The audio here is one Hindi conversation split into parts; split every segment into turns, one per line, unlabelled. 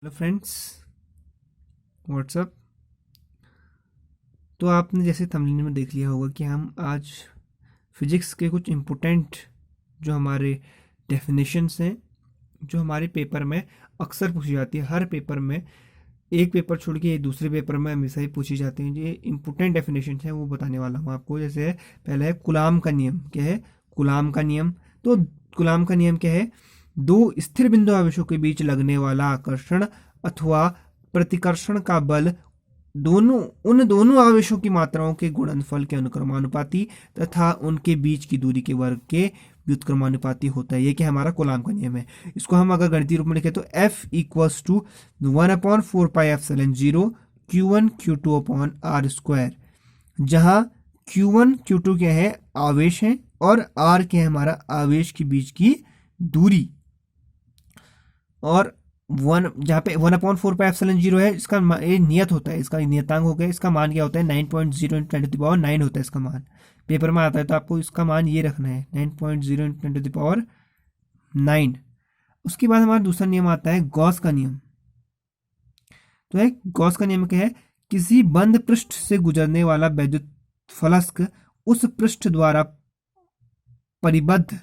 Hello friends, WhatsApp. तो आपने जैसे थंबनेल में देख लिया होगा कि हम आज फिजिक्स के कुछ इम्पोर्टेंट जो हमारे डेफिनेशंस हैं, जो हमारे पेपर में अक्सर पूछी जाती है। हर पेपर में एक पेपर छोड़ के दूसरे पेपर में हमेशा ही पूछी जाती हैं। ये इम्पोर्टेंट डेफिनेशंस हैं, वो बताने वाला हूँ आपको। जैसे पहला है कुलाम का नियम। क्या है कुलाम का नियम? तो कुलाम का नियम क्या है? दो स्थिर बिंदु आवेशों के बीच लगने वाला आकर्षण अथवा प्रतिकर्षण का बल उन दोनों आवेशों की मात्राओं के गुणनफल के अनुक्रमानुपाती तथा उनके बीच की दूरी के वर्ग के व्युत्क्रमानुपाती होता है। ये क्या हमारा कूलाम का नियम है। इसको हम अगर गणितीय रूप में लिखें तो F equals to 1/4πε0 Q1 Q2 upon R square, जहां Q1 Q2 क्या है? आवेश है, और R क्या है? हमारा आवेश के बीच की दूरी। और जहाँ पे 1/4πε0 है, इसका ये नियत होता है, इसका नियतांक हो गया। इसका मान क्या होता है? 9.0 × 10⁻⁹ होता है इसका मान। पेपर में आता है तो आपको इसका मान ये रखना है, 9.0 × 10⁹। उसके बाद हमारा दूसरा नियम आता है गॉस का नियम। तो है गॉस का नियम क्या है? किसी बंद पृष्ठ से गुजरने वाला वैद्युत फलस्क उस पृष्ठ द्वारा परिबद्ध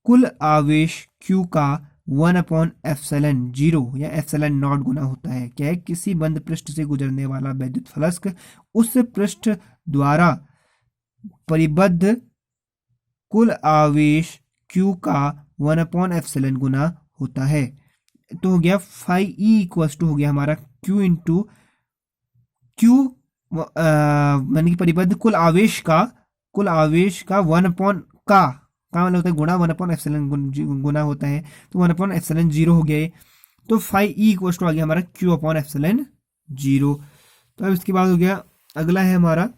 कुल आवेश Q का 1/ε0 या ε0 गुना होता है। क्या है? किसी बंद पृष्ठ से गुजरने वाला वैद्युत फलस्क उस पृष्ठ द्वारा परिबद्ध कुल आवेश Q का 1/ε गुना होता है। तो हो गया फाई ई इक्वल्स टू हो गया हमारा Q इंटू Q, यानी कि परिबद्ध कुल आवेश का 1/का मतलब होता है गुणा 1/ε गुना होता है, तो 1/ε0 हो गया। तो फाई ई इक्वल्स टू आ गया हमारा Q/ε0। तो अब इसके बाद हो गया अगला है हमारा,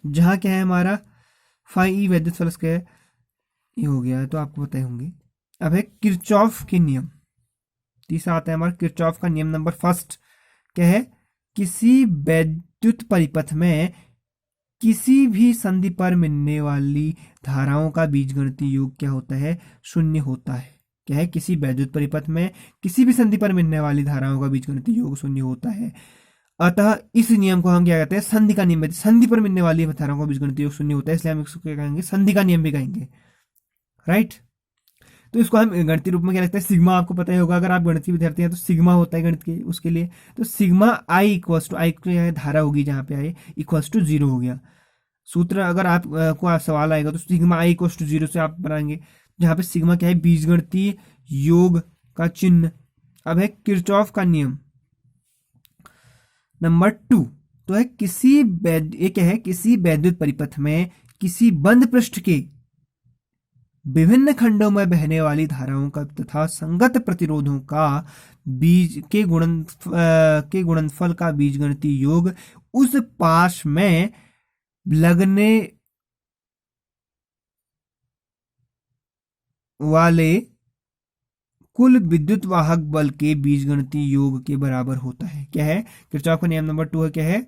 जहां क्या है हमारा फाई ई वैद्युत फलस्क का है, ये हो गया है तो आपको पता ही होंगे। अब है किरचॉफ के नियम। तीसरा आता है हमारा किरचॉफ का नियम नंबर फर्स्ट। क्या है? किसी वैद्युत परिपथ में किसी भी संधि पर मिलने वाली धाराओं का बीजगणितीय योग क्या होता है? शून्य होता है। क्या है? किसी वैद्युत परिपथ में किसी भी संधि पर मिलने वाली धाराओं का बीजगणितीय योग शून्य होता है। अतः इस नियम को हम क्या कहते हैं? संधि का नियम। संधि पर मिलने वाली धाराओं का बीजगणितीय योग शून्य होता है, इसलिए हम इसको क्या कहेंगे? संधि का नियम भी कहेंगे। राइट। तो इसको हम गणितीय रूप में क्या लगता है? सिग्मा। आपको पता ही होगा, अगर आप गणितीय विद्यार्थी हैं तो सिग्मा होता है गणित के उसके लिए। तो सिग्मा आई इक्वल्स टू, आई धारा होगी जहां पे आई इक्वल्स टू 0 हो गया। सूत्र अगर आप को सवाल आएगा तो सिग्मा आई इक्वल्स टू 0 से आप बनाएंगे, जहां पे सिग्मा क्या है? बीजगणितीय योग का चिन्ह। अब है किरचॉफ का नियम नंबर 2। तो है ये क्या है? किसी वैद्युत परिपथ में किसी बंद पृष्ठ के विभिन्न खंडों में बहने वाली धाराओं का तथा संगत प्रतिरोधों का के गुणनफल का बीजगणितीय योग उस पाश में लगने वाले कुल विद्युत वाहक बल के बीजगणितीय योग के बराबर होता है। क्या है? किरचॉफ का नियम नंबर 2 है क्या है?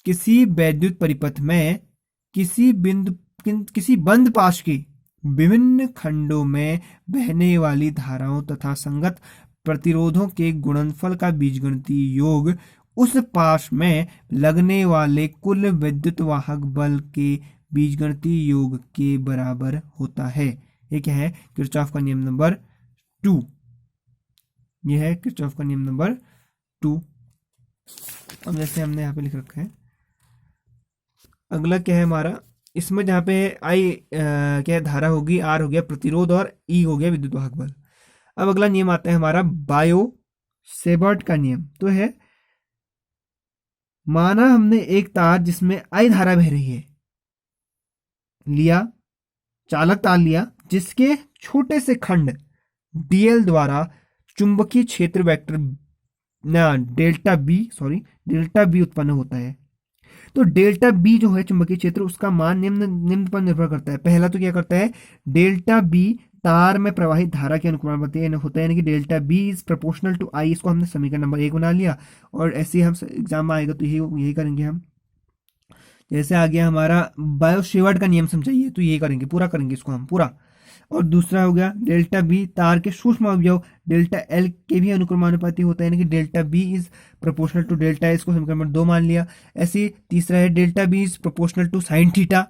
किसी वैद्युत परिपथ में किसी बंद पाश के विभिन्न खंडों में बहने वाली धाराओं तथा संगत प्रतिरोधों के गुणनफल का बीजगणितीय योग उस पाश में लगने वाले कुल विद्युत वाहक बल के बीजगणितीय योग के बराबर होता है। ये क्या है? किरचॉफ का नियम नंबर 2। यह है किरचॉफ का नियम नंबर 2। अब जैसे हमने यहाँ पे लिख रखा है, अगला क्या है हमारा? इसमें जहाँ पे आई क्या है? धारा होगी, आर हो गया प्रतिरोध, और ई हो गया विद्युत वाहक बल। अब अगला नियम आता है हमारा बायो सेवर्ट का नियम। तो है, माना हमने एक तार जिसमें आई धारा बह रही है लिया, चालक तार लिया, जिसके छोटे से खंड डीएल द्वारा चुंबकीय क्षेत्र वेक्टर डेल्टा बी उत्पन्न होता है। तो डेल्टा बी जो है चुंबकीय क्षेत्र, उसका मान निम्न पर निर्भर करता है। पहला तो क्या करता है? डेल्टा बी तार में प्रवाहित धारा के अनुपाती होता है, यानी कि delta B is proportional to I. इसको हमने समीकरण नंबर 1 बना लिया, और ऐसे ही हम एग्जाम में आएगा तो यही करेंगे हम। जैसे आ गया हमारा बायो सेवर्ट का नियम समझाइए, तो यही करेंगे, पूरा करेंगे इसको हम पूरा। और दूसरा हो गया डेल्टा बी तार के सूक्ष्म अवयव डेल्टा एल के भी अनुक्रमानुपाती होता है, यानी कि delta B is proportional to delta L, इसको समीकरण नंबर 2 मान लिया। ऐसे ही तीसरा है delta B is proportional to sine theta,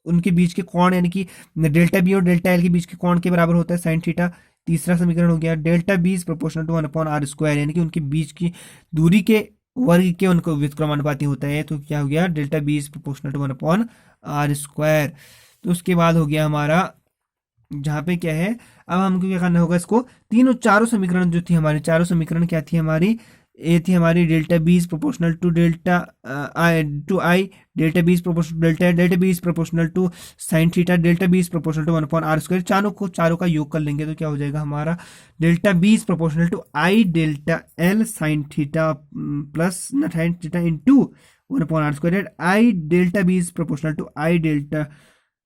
उनके बीच के कोण यानी कि डेल्टा बी और डेल्टा एल के बीच के कोण के बराबर होता है साइन थीटा। तीसरा समीकरण हो गया delta B is proportional to 1/r², यानी कि उनके बीच की दूरी के वर्ग के उनको व्युत्क्रमानुपाती होता है। तो क्या हो गया, delta B is proportional to 1/r²। तो उसके बाद हो गया हमारा जहाँ पे क्या है, अब हमको क्या करना होगा, इसको तीनों चारों समीकरण जो थी हमारी, चारों समीकरण क्या थी हमारी, ये थी हमारी delta B is proportional to delta I, delta B is proportional delta, delta B is proportional to sine theta, delta B is proportional to 1/r²। चारों का योग कर लेंगे तो क्या हो जाएगा हमारा, delta B is proportional to I delta L sine theta plus sine theta into 1/r², I delta B is proportional to I delta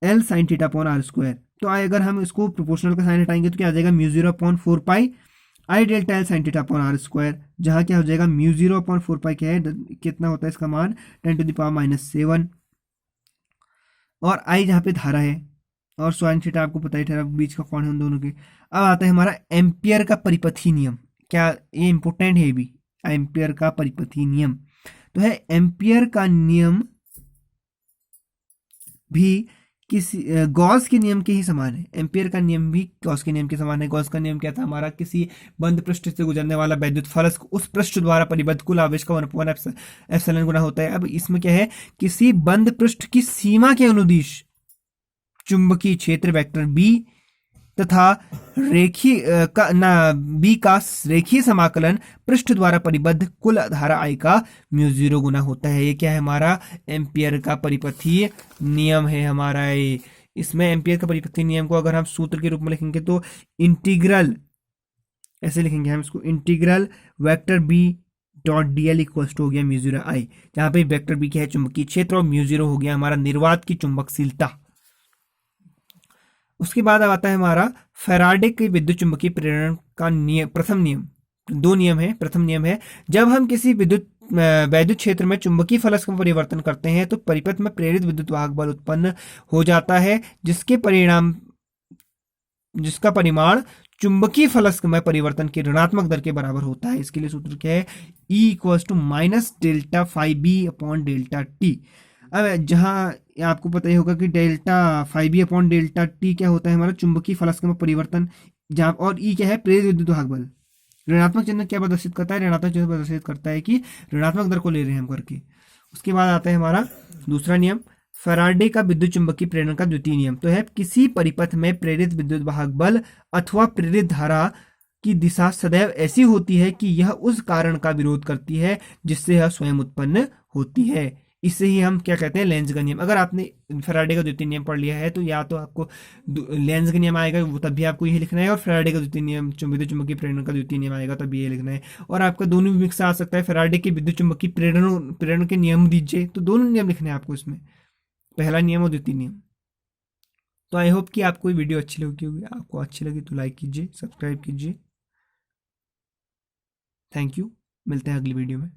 L sine theta upon r²। तो अगर हम इसको प्रोपोर्शनल का साइन हटाएंगे तो क्या आ जाएगा, μ0/4 I delta L sine theta upon r², जहाँ क्या हो जाएगा μ0/4 क्या है, कितना होता है इसका मान 10⁻⁻7, और आई जहाँ पे धारा है और साइन थीटा आपको पता ही था बीच का कोण है उन दोनों के। अब आता है हमारा एम्पियर का परिपथी नियम, क्या ये इंपोर्टेंट है भी, एम्पियर का परिपथी नियम तो है, एम्पियर का नियम भी किसी गॉस के नियम के ही समान है, एम्पियर का नियम भी गॉस के नियम के समान है। गॉस का नियम क्या था हमारा, किसी बंद पृष्ठ से गुजरने वाला वैद्युत फलक उस पृष्ठ द्वारा परिबद्ध कुल आवेश का 1/ε गुना होता है। अब इसमें क्या है, किसी बंद पृष्ठ की सीमा के अनुदिश चुंबकीय क्षेत्र वेक्टर बी तथा रेखीय बी का रेखीय समाकलन पृष्ठ द्वारा परिबद्ध कुल धारा आई का μ0 गुना होता है। ये क्या है हमारा, एम्पियर का परिपथीय नियम है हमारा ये। इसमें एम्पियर का परिपथीय नियम को अगर हम सूत्र के रूप में लिखेंगे तो इंटीग्रल, ऐसे लिखेंगे हम इसको, integral vector B dot D L equals to हो गया μ0 आई, जहाँ पे वेक्टर बी क्या है चुंबकीय क्षेत्र और μ0 हो गया हमारा निर्वात की चुंबकशीलता। उसके बाद अब आता है हमारा फैराडे के विद्युत चुंबकीय प्रेरण का नियम, प्रथम नियम, दो नियम है। प्रथम नियम है, जब हम किसी वैद्युत क्षेत्र में चुंबकीय फलक का परिवर्तन करते हैं तो परिपथ में प्रेरित विद्युत वाहक बल उत्पन्न हो जाता है, जिसका परिमाण चुंबकीय फलक में परिवर्तन के ऋणात्मक दर के बराबर होता है। इसके लिए सूत्र क्या है, E equals to minus delta phi B upon delta T. अब जहाँ आपको पता ही होगा कि delta phi B upon delta T क्या होता है हमारा, चुंबकीय फलक में परिवर्तन, जहाँ और ई क्या है प्रेरित विद्युत वाहक बल। ऋणात्मक चिन्ह क्या प्रदर्शित करता है, ऋणात्मक चिन्ह प्रदर्शित करता है कि ऋणात्मक दर को ले रहे हैं हम करके। उसके बाद आता है हमारा दूसरा नियम, फैराडे का विद्युत चुंबकीय प्रेरण का द्वितीय नियम तो है, किसी परिपथ में प्रेरित विद्युत वाहक बल अथवा प्रेरित धारा की दिशा सदैव ऐसी होती है कि यह उस कारण का विरोध करती है जिससे यह स्वयं उत्पन्न होती है। इससे ही हम क्या कहते हैं, लेंज का नियम। अगर आपने फैराडे का द्वितीय नियम पढ़ लिया है तो या तो आपको लेंज का नियम आएगा, वो तब भी आपको यही लिखना है, और फैराडे का द्वितीय नियम विद्युत चुंबकीय प्रेरण का द्वितीय नियम आएगा तब भी ये लिखना है। और आपका दोनों भी मिक्स आ सकता है, फैराडे के विद्युत चुंबकीय प्रेरण के नियम दीजिए तो दोनों नियम लिखने हैं आपको इसमें, पहला नियम और द्वितीय नियम। तो आई होप कि आपको ये वीडियो अच्छी लगी होगी, आपको अच्छी लगी तो लाइक कीजिए, सब्सक्राइब कीजिए। थैंक यू, मिलते हैं अगली वीडियो में।